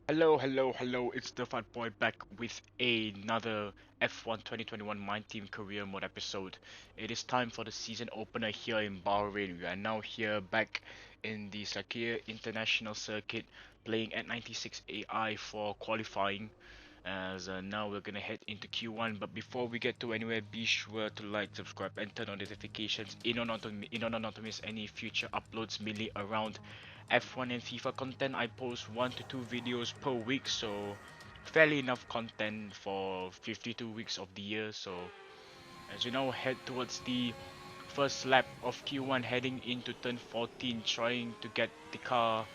Hello, it's the Fat Boy back with another F1 2021 Mind Team Career Mode episode. It is time for the season opener here in Bahrain. We are now here back in the Sakir International Circuit playing at 96 AI for qualifying. As now we're gonna head into Q1, but before we get to anywhere, be sure to like, subscribe, and turn on notifications in order not to miss any future uploads, mainly around F1 and FIFA content. I post 1 to 2 videos per week, so fairly enough content for 52 weeks of the year. So as we now head towards the first lap of Q1, heading into turn 14, trying to get the car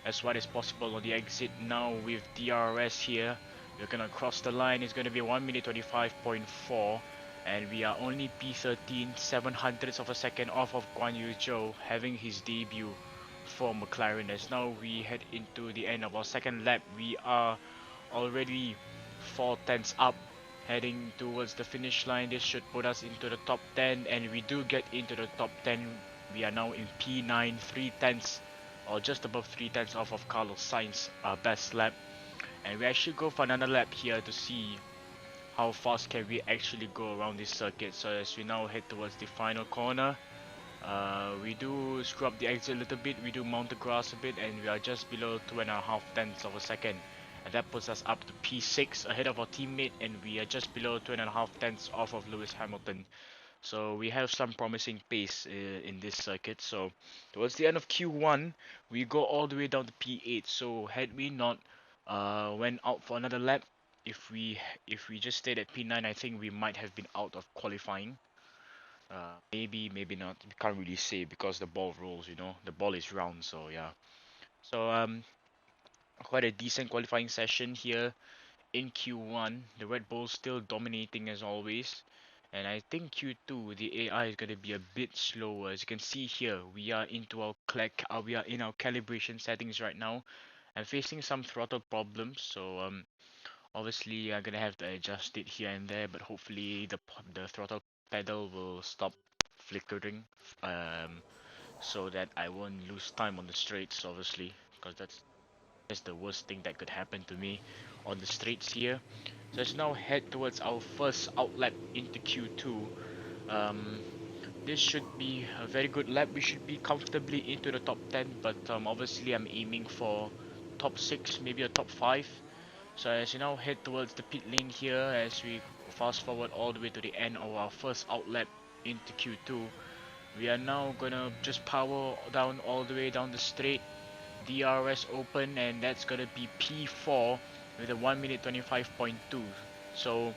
as wide as possible on the exit now with DRS here. We're gonna cross the line. It's gonna be 1 minute 25.4, and we are only P13, 700ths of a second off of Guan Yu Zhou having his debut for McLaren. As now we head into the end of our second lap, we are already 4 tenths up, heading towards the finish line. This should put us into the top 10, and we do get into the top 10. We are now in P9, 3 tenths, or just above 3 tenths off of Carlos Sainz, our best lap. And we actually go for another lap here to see how fast can we actually go around this circuit. So as we now head towards the final corner, we do scrub the exit a little bit, we do mount the grass a bit, and we are just below 2.5 tenths of a second. And that puts us up to P6 ahead of our teammate, and we are just below 2.5 tenths off of Lewis Hamilton. So we have some promising pace in this circuit. So towards the end of Q1, we go all the way down to P8. So had we not went out for another lap, if we just stayed at P9, I think we might have been out of qualifying. Maybe not. We can't really say because the ball rolls. The ball is round. So yeah. So quite a decent qualifying session here in Q1. The Red Bull still dominating as always. And I think Q2 the AI is gonna be a bit slower. As you can see here, we are in our calibration settings right now. I'm facing some throttle problems, so obviously I'm gonna have to adjust it here and there. But hopefully the throttle pedal will stop flickering, um, so that I won't lose time on the straights. Obviously, because that's the worst thing that could happen to me on the straights here. So let's now head towards our first outlap into Q2. Um, this should be a very good lap. We should be comfortably into the top 10, but obviously I'm aiming for top 6, maybe a top 5. So as we now head towards the pit lane here, as we fast forward all the way to the end of our first outlap into Q2, we are now gonna just power down all the way down the straight, DRS open, and that's gonna be P4 with a 1 minute 25.2. So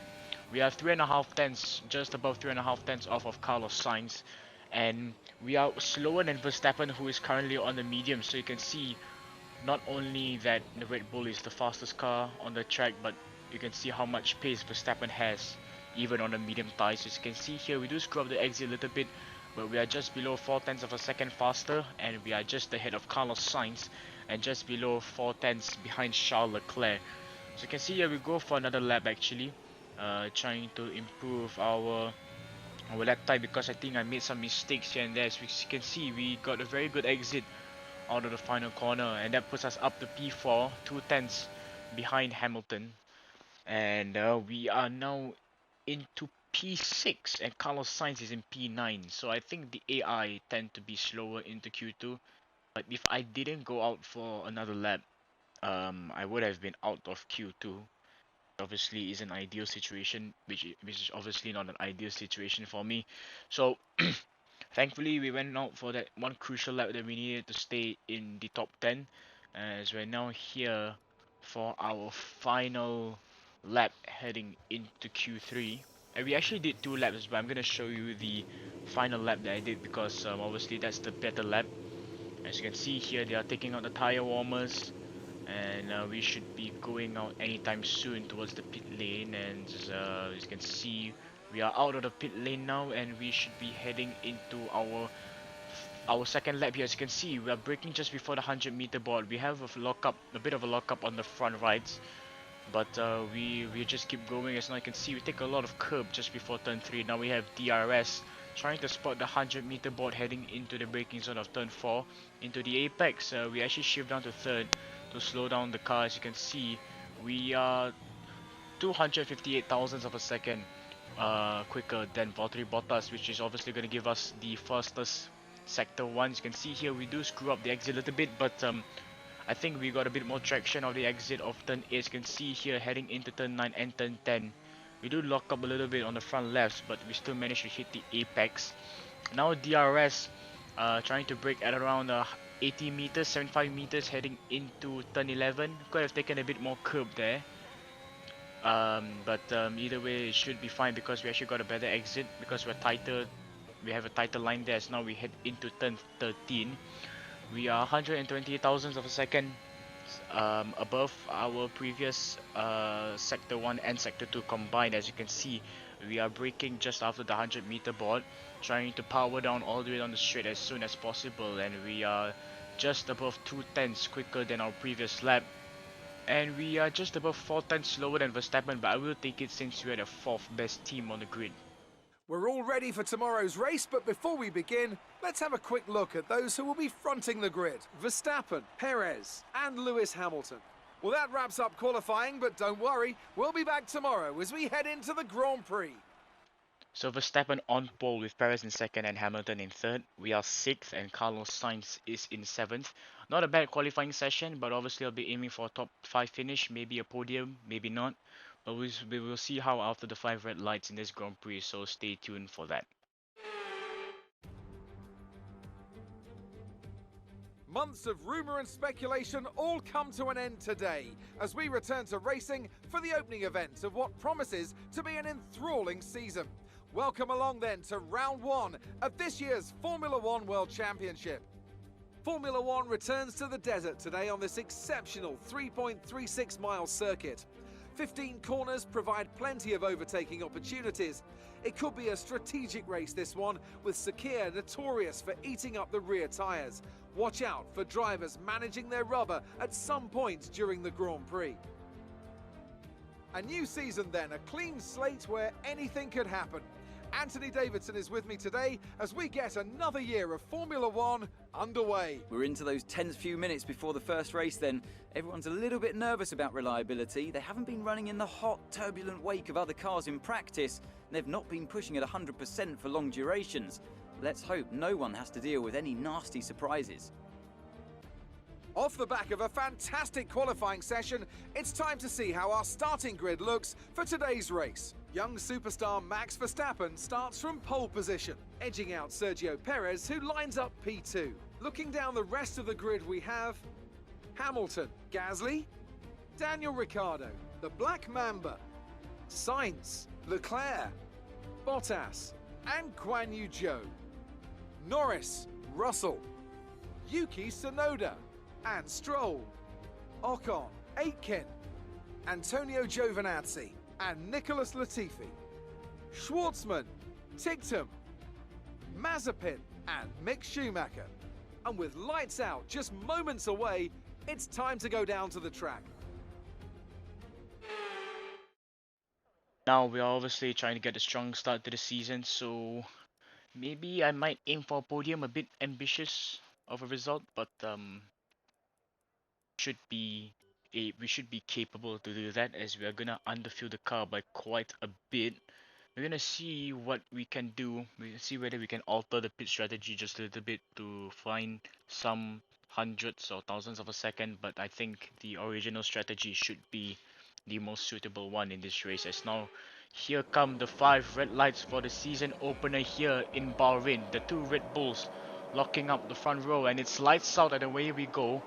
we are 3.5 tenths, just above 3.5 tenths off of Carlos Sainz, and we are slower than Verstappen, who is currently on the medium. So you can see not only that the Red Bull is the fastest car on the track, but you can see how much pace Verstappen has even on the medium tires. As you can see here, we do scrub the exit a little bit, but we are just below 4 tenths of a second faster, and we are just ahead of Carlos Sainz and just below 4 tenths behind Charles Leclerc. So you can see here we go for another lap actually, trying to improve our lap time, because I think I made some mistakes here and there. As we can see, we got a very good exit out of the final corner, and that puts us up to P4, 2 tenths behind Hamilton. And we are now into P6, and Carlos Sainz is in P9. So I think the AI tend to be slower into Q2. But if I didn't go out for another lap, I would have been out of Q2. Obviously, is an ideal situation, which is obviously not an ideal situation for me. So thankfully, we went out for that one crucial lap that we needed to stay in the top 10, as we're now here for our final lap heading into Q3. And we actually did 2 laps, but I'm gonna show you the final lap that I did, because obviously that's the better lap. As you can see here, they are taking out the tire warmers, and we should be going out anytime soon towards the pit lane. And as you can see, we are out of the pit lane now, and we should be heading into our second lap here. As you can see, we are braking just before the 100-meter board. We have a bit of a lockup on the front rights, but we just keep going. As now you can see, we take a lot of curb just before turn 3. Now we have DRS trying to spot the 100-meter board heading into the braking zone of turn 4. Into the apex, we actually shift down to third. to slow down the car. As you can see, we are 258 thousandths of a second quicker than Valtteri Bottas, which is obviously going to give us the fastest sector 1. As you can see here, we do screw up the exit a little bit, but I think we got a bit more traction of the exit of turn 8. As you can see here, heading into turn 9 and turn 10. We do lock up a little bit on the front lefts, but we still managed to hit the apex. Now DRS trying to brake at around 80 meters, 75 meters heading into turn 11. Could have taken a bit more curb there. But either way it should be fine because we actually got a better exit because we're tighter. We have a tighter line there. So now we head into turn 13. We are 120 thousandths of a second above our previous sector 1 and sector 2 combined. As you can see, we are braking just after the 100-meter board, trying to power down all the way down the straight as soon as possible, and we are just above 2/10 quicker than our previous lap, and we are just above 4/10 slower than Verstappen, but I will take it since we are the 4th best team on the grid. We're all ready for tomorrow's race, but before we begin, let's have a quick look at those who will be fronting the grid. Verstappen, Perez and Lewis Hamilton. Well, that wraps up qualifying, but don't worry, we'll be back tomorrow as we head into the Grand Prix. So Verstappen on pole with Perez in 2nd and Hamilton in 3rd. We are 6th and Carlos Sainz is in 7th. Not a bad qualifying session, but obviously I'll be aiming for a top 5 finish, maybe a podium, maybe not. But we will see how after the 5 red lights in this Grand Prix, so stay tuned for that. Months of rumour and speculation all come to an end today as we return to racing for the opening event of what promises to be an enthralling season. Welcome along then to round 1 of this year's Formula One World Championship. Formula One returns to the desert today on this exceptional 3.36 mile circuit. 15 corners provide plenty of overtaking opportunities. It could be a strategic race, this one, with Sakir notorious for eating up the rear tyres. Watch out for drivers managing their rubber at some point during the Grand Prix. A new season then, a clean slate where anything could happen. Anthony Davidson is with me today as we get another year of Formula One underway. We're into those tense few minutes before the first race then. Everyone's a little bit nervous about reliability. They haven't been running in the hot, turbulent wake of other cars in practice. They've not been pushing at 100% for long durations. Let's hope no one has to deal with any nasty surprises. Off the back of a fantastic qualifying session, it's time to see how our starting grid looks for today's race. Young superstar Max Verstappen starts from pole position, edging out Sergio Perez, who lines up P2. Looking down the rest of the grid, we have Hamilton, Gasly, Daniel Ricciardo, the Black Mamba, Sainz, Leclerc, Bottas, and Guan Yu Zhou. Norris, Russell, Yuki Tsunoda, and Stroll, Ocon, Aitken, Antonio Giovinazzi, and Nicholas Latifi, Schwartzman, Tigtum, Mazepin, and Mick Schumacher. And with lights out just moments away, it's time to go down to the track. Now we are obviously trying to get a strong start to the season, so maybe I might aim for a podium, a bit ambitious of a result, but we should be capable to do that as we are gonna underfill the car by quite a bit. We're gonna see what we can do. We'll see whether we can alter the pit strategy just a little bit to find some hundreds or thousands of a second, but I think the original strategy should be the most suitable one in this race. As now here come the 5 red lights for the season opener here in Bahrain. The 2 Red Bulls locking up the front row, and it's lights out and away we go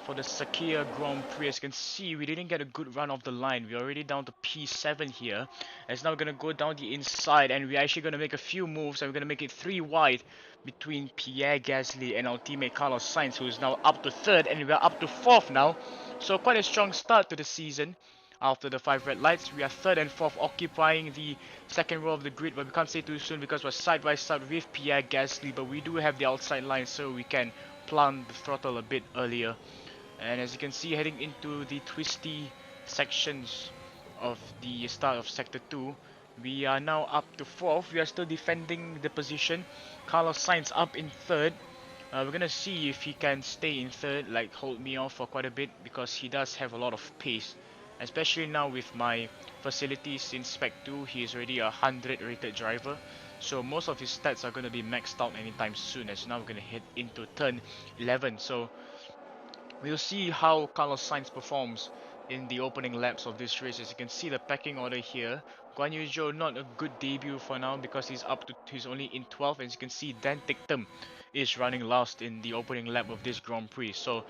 for the Sakir Grand Prix. As you can see, we didn't get a good run off the line. We're already down to P7 here. It's now gonna go down the inside, and we're actually gonna make a few moves, and we're gonna make it 3 wide between Pierre Gasly and our teammate Carlos Sainz, who is now up to 3rd, and we're up to 4th now. So quite a strong start to the season. After the 5 red lights, we are 3rd and 4th, occupying the 2nd row of the grid, but we can't say too soon because we're side by side with Pierre Gasly, but we do have the outside line, so we can plant the throttle a bit earlier. And as you can see, heading into the twisty sections of the start of Sector 2, we are now up to 4th. We are still defending the position. Carlos Sainz up in 3rd. We're gonna see if he can stay in third, like hold me off for quite a bit, because he does have a lot of pace. Especially now with my facilities in Spec 2, he is already a 100 rated driver. So most of his stats are gonna be maxed out anytime soon, as now we're gonna head into turn 11. So we'll see how Carlos Sainz performs in the opening laps of this race. As you can see the pecking order here, Guan Yu Zhou not a good debut for now because he's only in 12th. As you can see, Dan Tictum is running last in the opening lap of this Grand Prix. So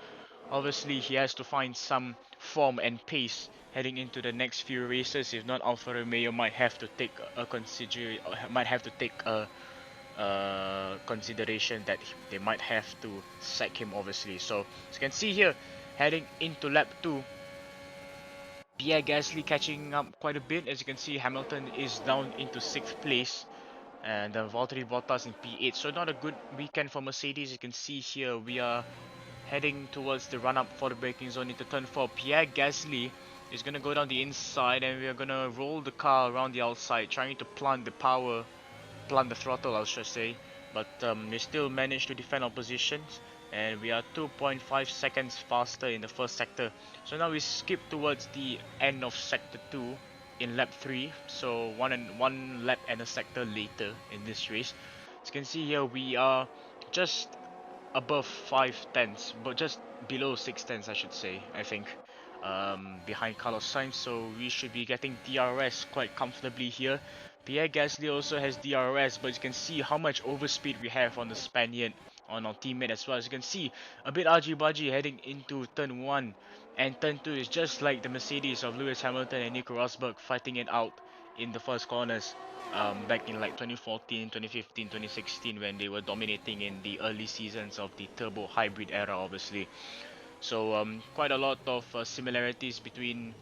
obviously he has to find some form and pace heading into the next few races. If not, Alfa Romeo might have to take a consideration that they might have to sack him, obviously. So as you can see here, heading into lap 2, Pierre Gasly catching up quite a bit. As you can see, Hamilton is down into 6th place, and Valtteri Bottas in P8. So not a good weekend for Mercedes. You can see here we are heading towards the run up for the braking zone into turn 4. Pierre Gasly is going to go down the inside, and we are going to roll the car around the outside, trying to plant the throttle, I should say. But we still managed to defend our positions, and we are 2.5 seconds faster in the first sector. So now we skip towards the end of sector 2 in lap 3, so one lap and a sector later in this race. As you can see here, we are just above 5 tenths, but just below 6 tenths, I should say, I think, behind Carlos Sainz. So we should be getting DRS quite comfortably here. Pierre Gasly also has DRS, but you can see how much overspeed we have on the Spaniard, on our teammate as well. As you can see, a bit argy-bargy heading into turn 1, and turn 2 is just like the Mercedes of Lewis Hamilton and Nico Rosberg fighting it out in the first corners back in like 2014, 2015, 2016, when they were dominating in the early seasons of the turbo hybrid era, obviously. So quite a lot of similarities between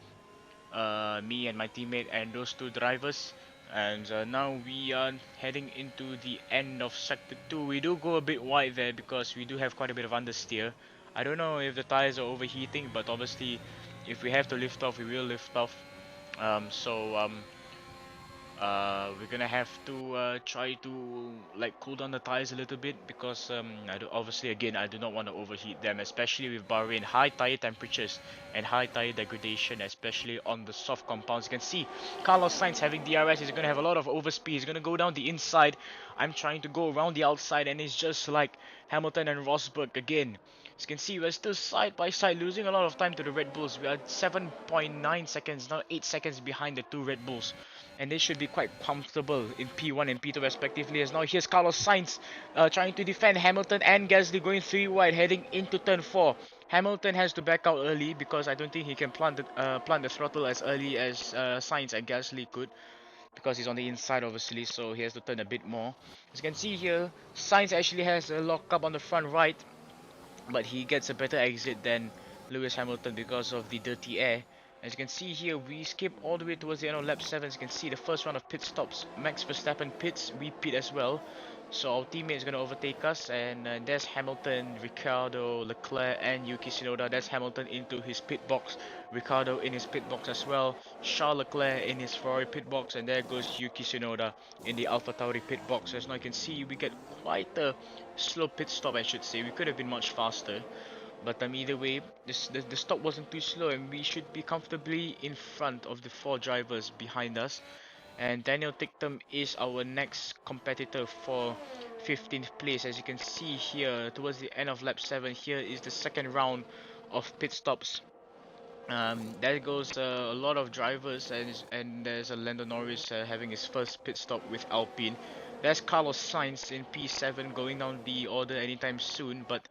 me and my teammate and those two drivers. And now we are heading into the end of sector 2. We do go a bit wide there because we do have quite a bit of understeer. I don't know if the tires are overheating, but obviously if we have to lift off, we will lift off. We're gonna have to try to like cool down the tires a little bit, because obviously again I do not want to overheat them, especially with Bahrain, high tire temperatures and high tire degradation, especially on the soft compounds. You can see Carlos Sainz having DRS. He's gonna have a lot of overspeed. He's gonna go down the inside. I'm trying to go around the outside, and it's just like Hamilton and Rosberg again. As you can see, we're still side by side, losing a lot of time to the Red Bulls. We are 7.9 seconds, now 8 seconds behind the two Red Bulls. And they should be quite comfortable in P1 and P2 respectively. As now here's Carlos Sainz trying to defend Hamilton and Gasly, going 3 wide heading into turn 4. Hamilton has to back out early because I don't think he can plant the throttle as early as Sainz and Gasly could, because he's on the inside obviously, so he has to turn a bit more. As you can see here, Sainz actually has a lock up on the front right, but he gets a better exit than Lewis Hamilton because of the dirty air. As you can see here, we skip all the way towards the end of lap 7. As you can see, the first round of pit stops. Max Verstappen pits, we pit as well. So our teammate is going to overtake us, and there's Hamilton, Ricciardo, Leclerc and Yuki Tsunoda. That's Hamilton into his pit box, Ricciardo in his pit box as well, Charles Leclerc in his Ferrari pit box, and there goes Yuki Tsunoda in the AlphaTauri pit box. As now you can see, we get quite a slow pit stop, I should say. We could have been much faster. But either way, the stop wasn't too slow, and we should be comfortably in front of the 4 drivers behind us. And Daniel Tictum is our next competitor for 15th place. As you can see here, towards the end of lap 7, here is the second round of pit stops. There goes a lot of drivers, and there's a Lando Norris having his first pit stop with Alpine. There's Carlos Sainz in P7 going down the order anytime soon, but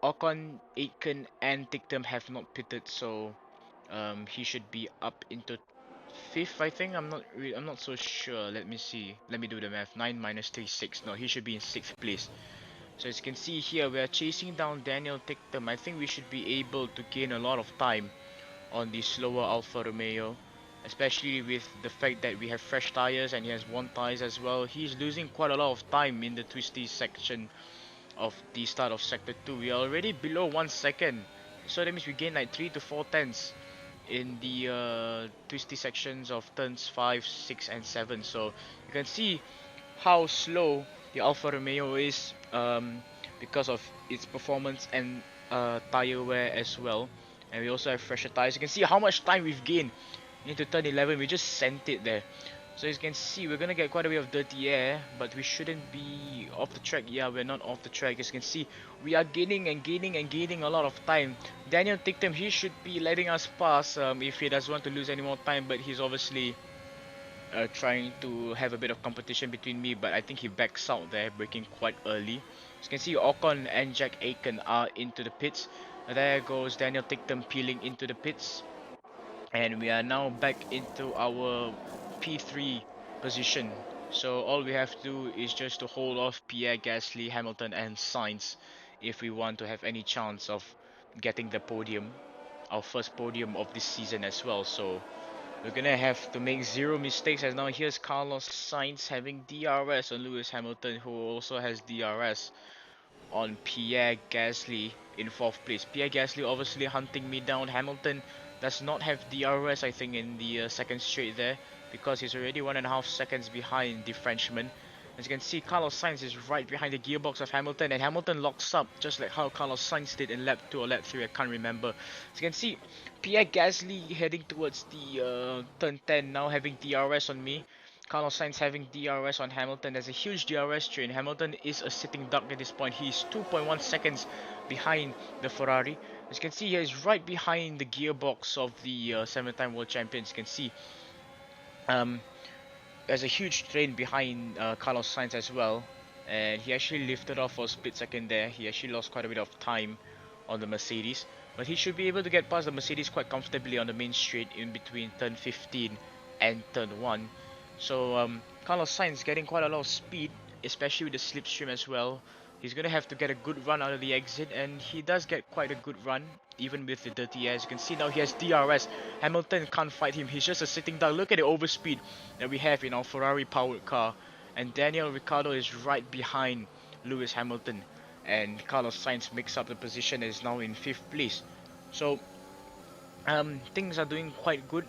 Ocon, Aitken and Tictum have not pitted, so he should be up into 5th, I think. I'm not so sure. Let me see. Let me do the math. 9 minus 3, 6. No, he should be in 6th place. So as you can see here, we are chasing down Daniel Tictum. I think we should be able to gain a lot of time on the slower Alfa Romeo, especially with the fact that we have fresh tires and he has 1 tires as well. He's losing quite a lot of time in the twisty section of the start of sector 2. We are already below 1 second, so that means we gain like 3 to 4 tenths in the twisty sections of turns 5, 6 and 7. So you can see how slow the Alfa Romeo is because of its performance and tire wear as well. And we also have fresher tires. You can see how much time we've gained into turn 11. We just sent it there. So as you can see, we're gonna get quite a bit of dirty air, but we shouldn't be off the track. Yeah, we're not off the track. As you can see, we are gaining and gaining and gaining a lot of time. Daniel Tictum, he should be letting us pass if he doesn't want to lose any more time, but he's obviously trying to have a bit of competition between me, but I think he backs out there, braking quite early. As you can see, Ocon and Jack Aiken are into the pits. There goes Daniel Tictum peeling into the pits. And we are now back into our P3 position. So all we have to do is just to hold off Pierre Gasly, Hamilton and Sainz if we want to have any chance of getting the podium, our first podium of this season as well. So we're gonna have to make zero mistakes, as now here's Carlos Sainz having DRS on Lewis Hamilton, who also has DRS on Pierre Gasly in 4th place. Pierre Gasly obviously hunting me down. Hamilton does not have DRS, I think, in the second straight there, because he's already 1.5 seconds behind the Frenchman. As you can see, Carlos Sainz is right behind the gearbox of Hamilton, and Hamilton locks up just like how Carlos Sainz did in lap 2 or lap 3, I can't remember. As you can see, Pierre Gasly heading towards the turn 10, now having DRS on me. Carlos Sainz having DRS on Hamilton. There's a huge DRS train. Hamilton is a sitting duck at this point. He's 2.1 seconds behind the Ferrari. As you can see, he is right behind the gearbox of the 7-time world champions. You can see there's a huge train behind Carlos Sainz as well, and he actually lifted off for a split second there. He actually lost quite a bit of time on the Mercedes, but he should be able to get past the Mercedes quite comfortably on the main straight in between turn 15 and turn 1. So Carlos Sainz getting quite a lot of speed, especially with the slipstream as well. He's gonna have to get a good run out of the exit, and he does get quite a good run even with the dirty air. As you can see now, he has DRS. Hamilton can't fight him. He's just a sitting duck. Look at the overspeed that we have in our Ferrari powered car, and Daniel Ricciardo is right behind Lewis Hamilton, and Carlos Sainz makes up the position and is now in 5th place. So things are doing quite good.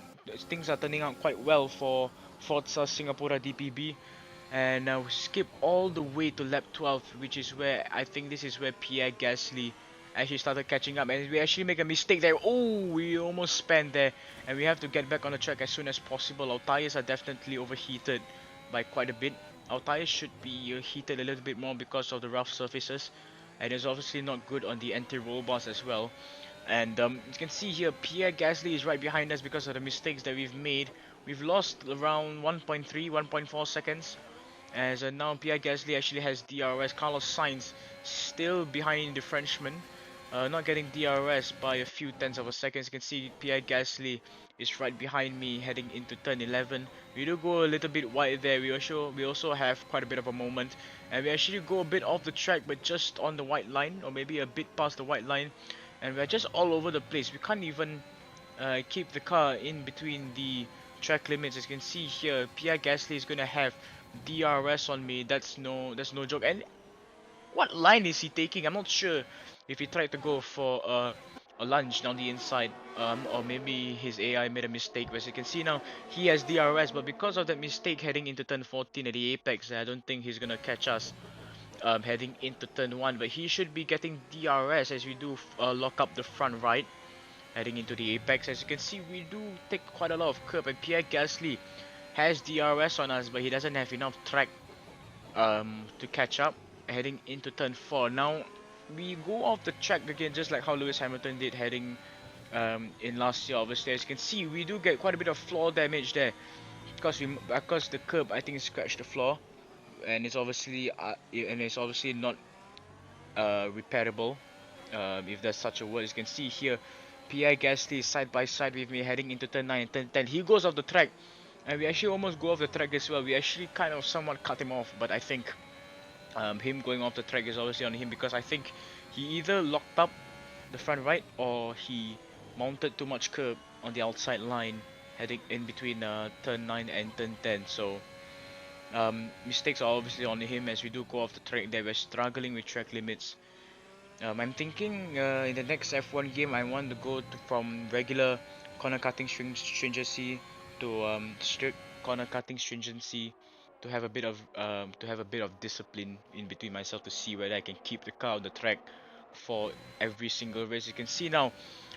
Things are turning out quite well for Forza Singapura DPB, and we skip all the way to lap 12, which is where I think this is where Pierre Gasly actually started catching up, and we actually make a mistake there. Oh, we almost spanned there, and we have to get back on the track as soon as possible. Our tires are definitely overheated by quite a bit. Our tires should be heated a little bit more because of the rough surfaces, and it's obviously not good on the anti-roll bars as well. And you can see here, Pierre Gasly is right behind us because of the mistakes that we've made. We've lost around 1.3, 1.4 seconds. As now Pierre Gasly actually has DRS. Carlos Sainz still behind the Frenchman, not getting DRS by a few tenths of a second. As you can see, Pierre Gasly is right behind me heading into turn 11. We do go a little bit wide there. We also have quite a bit of a moment, and we actually go a bit off the track, but just on the white line, or maybe a bit past the white line, and we're just all over the place. We can't even keep the car in between the track limits. As you can see here, Pierre Gasly is gonna have DRS on me. That's no joke. And what line is he taking? I'm not sure if he tried to go for a lunge down the inside, or maybe his AI made a mistake. As you can see now, he has DRS, but because of that mistake heading into turn 14 at the apex, I don't think he's gonna catch us heading into turn 1. But he should be getting DRS as we do lock up the front right heading into the apex. As you can see, we do take quite a lot of curb, and Pierre Gasly has DRS on us, but he doesn't have enough track to catch up heading into turn 4. Now we go off the track again, just like how Lewis Hamilton did heading in last year. Obviously, as you can see, we do get quite a bit of floor damage there because the curb, I think, scratched the floor, and it's obviously not repairable, if there's such a word. As you can see here, Pierre Gasly is side by side with me heading into turn 9 and turn 10. He goes off the track, and we actually almost go off the track as well. We actually kind of somewhat cut him off, but I think him going off the track is obviously on him, because I think he either locked up the front right or he mounted too much curb on the outside line heading in between turn 9 and turn 10. So mistakes are obviously on him as we do go off the track there. We're struggling with track limits. I'm thinking in the next F1 game I want to go from regular corner cutting stringency to strict corner cutting stringency to have a bit of discipline in between myself to see whether I can keep the car on the track for every single race. You can see now,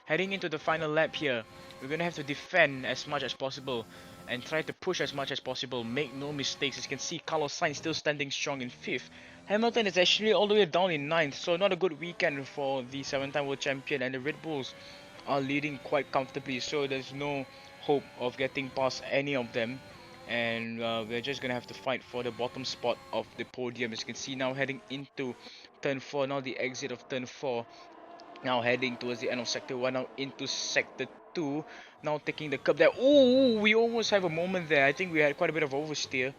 heading into the final lap here, we're gonna have to defend as much as possible and try to push as much as possible, make no mistakes. As you can see, Carlos Sainz still standing strong in 5th. Hamilton is actually all the way down in 9th, so not a good weekend for the 7-time world champion, and the Red Bulls are leading quite comfortably, so there's no hope of getting past any of them, and we're just gonna have to fight for the bottom spot of the podium. As you can see now, heading into turn 4, now the exit of turn 4, now heading towards the end of sector 1, now into sector 2, now taking the curb there. Oh, we almost have a moment there. I think we had quite a bit of oversteer,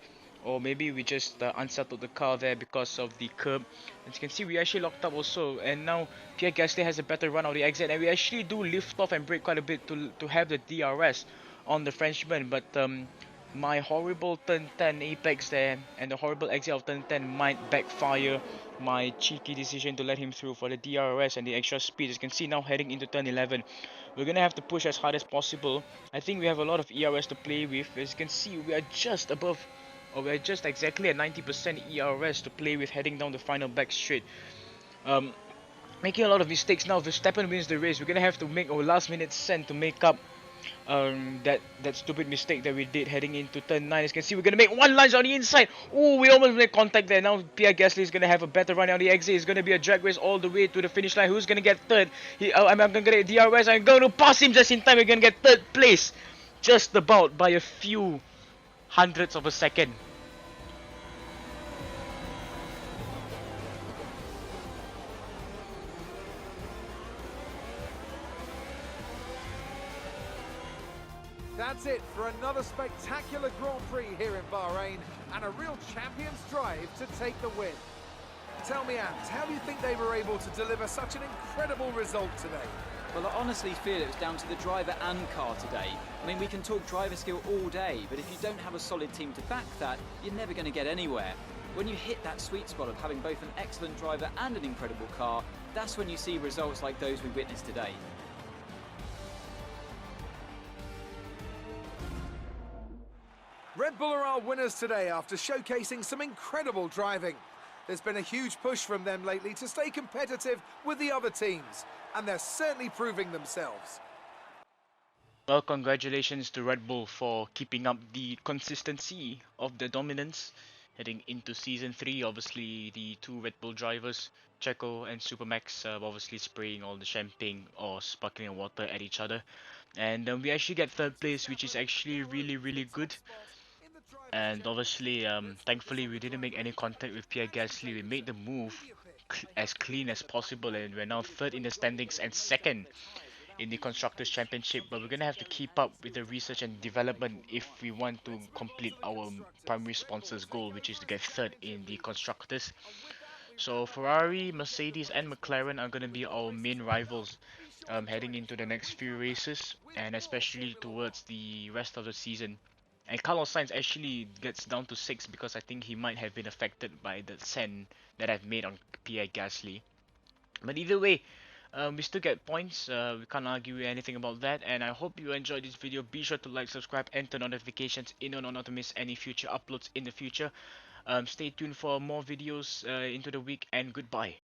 or maybe we just unsettled the car there because of the curb. As you can see, we actually locked up also, and now Pierre Gasly has a better run out the exit, and we actually do lift off and brake quite a bit to have the DRS on the Frenchman, but my horrible turn 10 apex there and the horrible exit of turn 10 might backfire my cheeky decision to let him through for the DRS and the extra speed. As you can see now, heading into turn 11, we're gonna have to push as hard as possible. I think we have a lot of ERS to play with. As you can see, we are just above, or we're just exactly at 90% ERS to play with heading down the final back straight. Making a lot of mistakes now. Verstappen wins the race. We're gonna have to make our last minute send to make up that stupid mistake that we did heading into turn 9. As you can see, we're gonna make one lunge on the inside. Oh, we almost made contact there. Now Pierre Gasly is gonna have a better run on the exit. It's gonna be a drag race all the way to the finish line. Who's gonna get third? I'm gonna get DRS. I'm going to pass him just in time. We're gonna get third place, just about by a few hundredths of a second. That's it for another spectacular Grand Prix here in Bahrain, and a real champion's drive to take the win. Tell me, Ant, how do you think they were able to deliver such an incredible result today? Well, I honestly feel it was down to the driver and car today. I mean, we can talk driver skill all day, but if you don't have a solid team to back that, you're never going to get anywhere. When you hit that sweet spot of having both an excellent driver and an incredible car, that's when you see results like those we witnessed today. Red Bull are our winners today after showcasing some incredible driving. There's been a huge push from them lately to stay competitive with the other teams, and they're certainly proving themselves. Well, congratulations to Red Bull for keeping up the consistency of their dominance heading into Season 3. Obviously, the two Red Bull drivers, Checo and Supermax, obviously spraying all the champagne or sparkling water at each other. And we actually get third place, which is actually really good. And obviously, thankfully, we didn't make any contact with Pierre Gasly. We made the move as clean as possible, and we're now third in the standings and second in the Constructors' Championship. But we're gonna have to keep up with the research and development if we want to complete our primary sponsor's goal, which is to get third in the Constructors. So Ferrari, Mercedes, and McLaren are gonna be our main rivals heading into the next few races, and especially towards the rest of the season. And Carlos Sainz actually gets down to 6 because I think he might have been affected by the send that I've made on Pierre Gasly. But either way, we still get points. We can't argue anything about that. And I hope you enjoyed this video. Be sure to like, subscribe, and turn notifications in order not to miss any future uploads in the future. Stay tuned for more videos into the week, and goodbye.